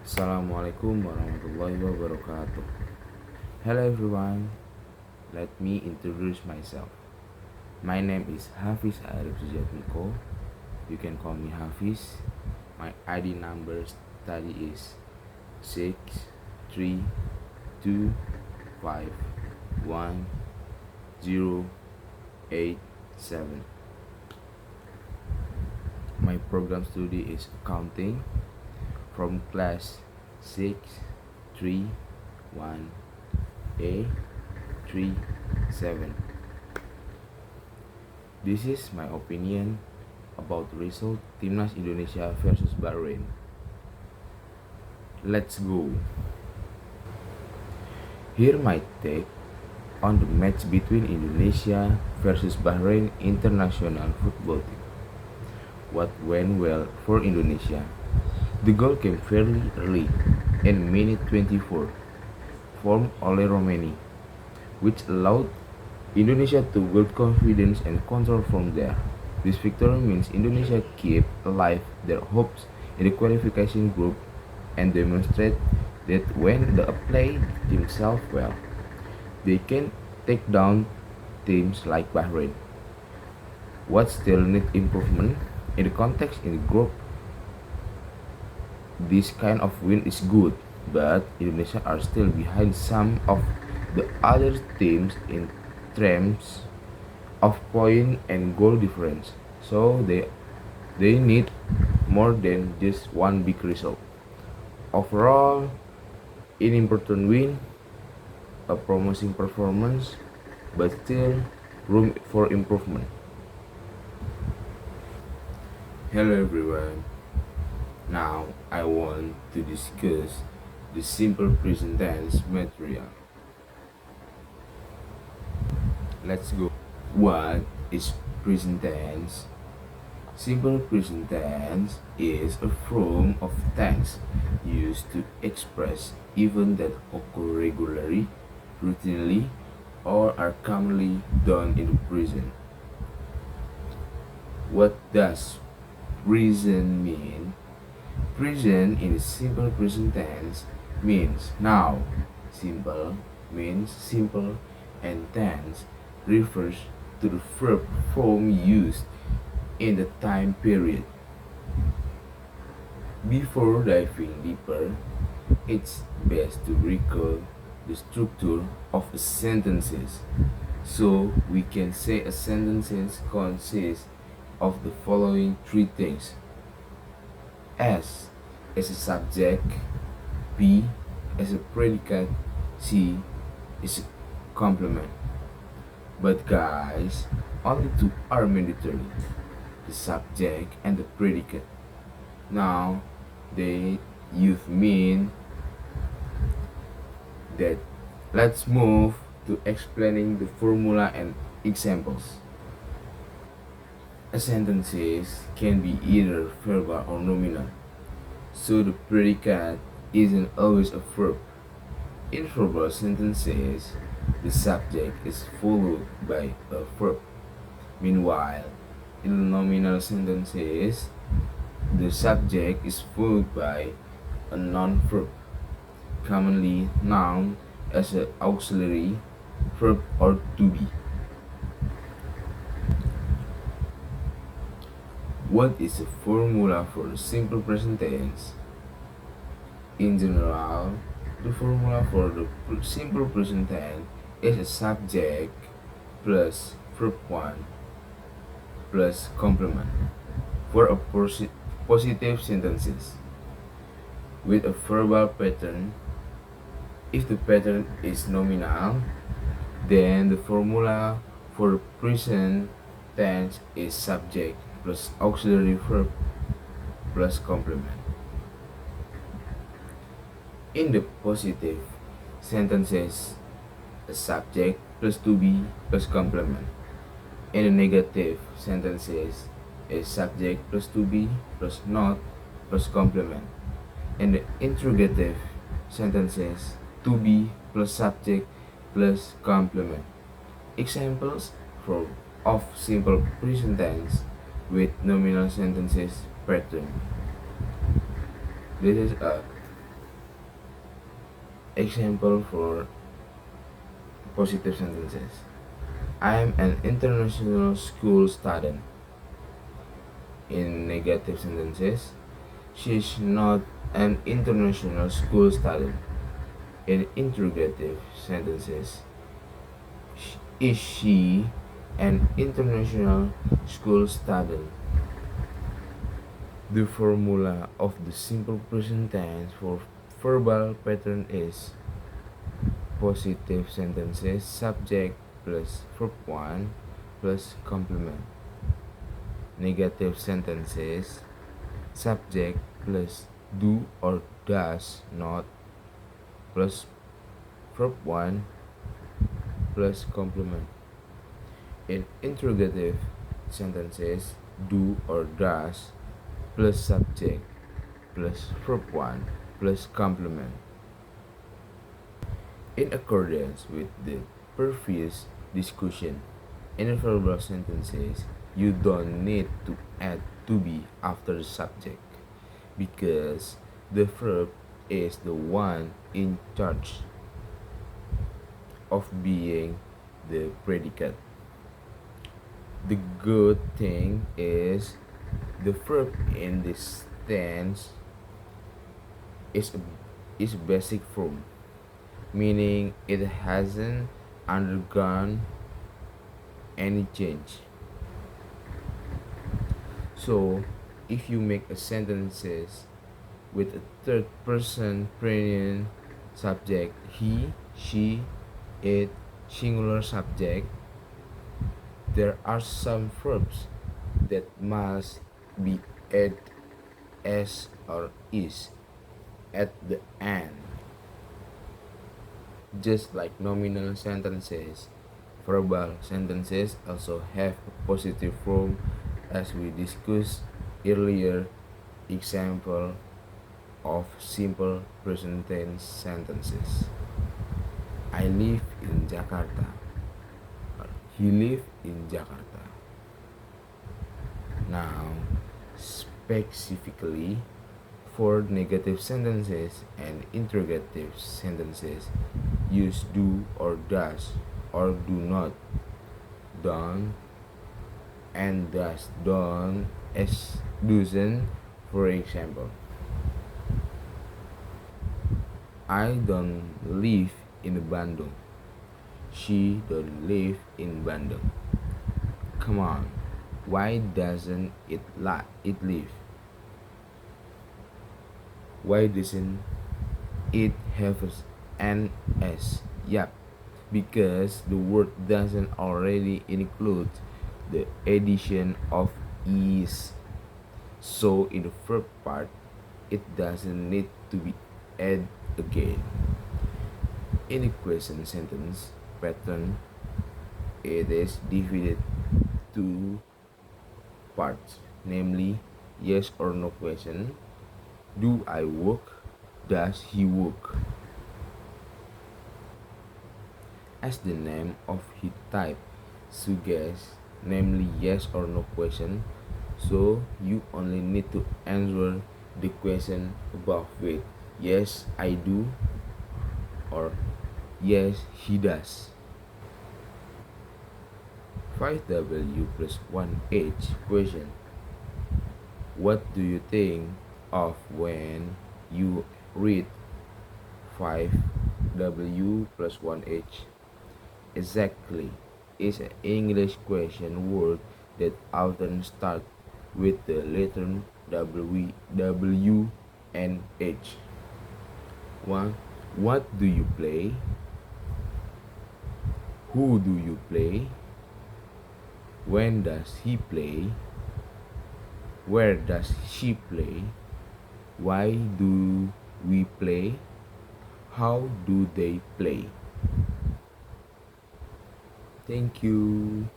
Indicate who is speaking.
Speaker 1: Assalamualaikum warahmatullahi wabarakatuh. Hello everyone, let me introduce myself. My name is Hafiz Arif Sujatmiko. You can call me Hafiz. My ID number study is 632511087. My program study is accounting from class 631A37. This is my opinion about result Timnas Indonesia versus Bahrain. Let's go. Here my take on the match between Indonesia versus Bahrain international football team. What went well for Indonesia? The goal came fairly early, in minute 24, from Ole Romani, which allowed Indonesia to build confidence and control from there. This victory means Indonesia keep alive their hopes in the qualification group and demonstrate that when they play themselves well, they can take down teams like Bahrain. What still need improvement? In the context in the group, this kind of win is good, but Indonesia are still behind some of the other teams in terms of point and goal difference. So they need more than just one big result. Overall, an important win, a promising performance, but still room for improvement. Hello everyone. Now I want to discuss the simple present tense material. Let's go. What is present tense? Simple present tense is a form of tense used to express events that occur regularly, routinely, or are commonly done in the present. What does present mean? Present in simple present tense means now. Simple means simple, and tense refers to the verb form used in the time period. Before diving deeper, it's best to recall the structure of a sentences. So we can say a sentence consists of the following three things: S as a subject, B as a predicate, C is a complement. But guys, only two are mandatory: the subject and the predicate. Now, you've mean that. Let's move to explaining the formula and examples. A sentence can be either verbal or nominal, so the predicate isn't always a verb. In verbal sentences, the subject is followed by a verb. Meanwhile, in nominal sentences, the subject is followed by a non-verb, commonly known as an auxiliary verb or to be. What is the formula for the simple present tense? In general, the formula for the simple present tense is a subject plus verb 1 plus complement for a positive sentences with a verbal pattern. If the pattern is nominal, then the formula for present tense is subject plus auxiliary verb plus complement. In the positive sentences, a subject plus to be plus complement. In the negative sentences, a subject plus to be plus not plus complement. In the interrogative sentences, to be plus subject plus complement. Examples of simple present tense with nominal sentences pattern. This is a Example for positive sentences. I am an international school student. In negative sentences, she is not an international school student. In interrogative sentences, is she an international school student? The formula of the simple present tense for verbal pattern is positive sentences subject plus verb 1 plus complement. Negative sentences subject plus do or does not plus verb 1 plus complement. In interrogative sentences, do or does plus subject plus verb 1 plus complement. In accordance with the previous discussion, in verbal sentences, you don't need to add to be after the subject because the verb is the one in charge of being the predicate. The good thing is the verb in this tense is basic form, meaning it hasn't undergone any change. So, if you make a sentences with a third person pronoun subject he, she, it, singular subject, there are some verbs that must be added as or is at the end. Just like nominal sentences, verbal sentences also have a positive form as we discussed earlier. Example of simple present tense sentences. I live in Jakarta. He lives in Jakarta. Now, specifically for negative sentences and interrogative sentences, use do or does or do not, don't and does, don't as doesn't. For example, I don't live in Bandung. She don't live in Bandung. Come on, why doesn't it live? Why doesn't it have an S? Yup, because the word doesn't already include the addition of is. So in the verb part, it doesn't need to be added again. In the question sentence pattern, it is divided to parts, namely yes or no question, do I work, does he work. As the name of his type suggests, namely yes or no question, so you only need to answer the question above with yes I do or yes he does. 5W plus 1H question. What do you think of when you read 5W plus 1H? Exactly is an English question word that often starts with the letter W and H. 1. What do you play? Who do you play? When does he play? Where does she play? Why do we play? How do they play? Thank you.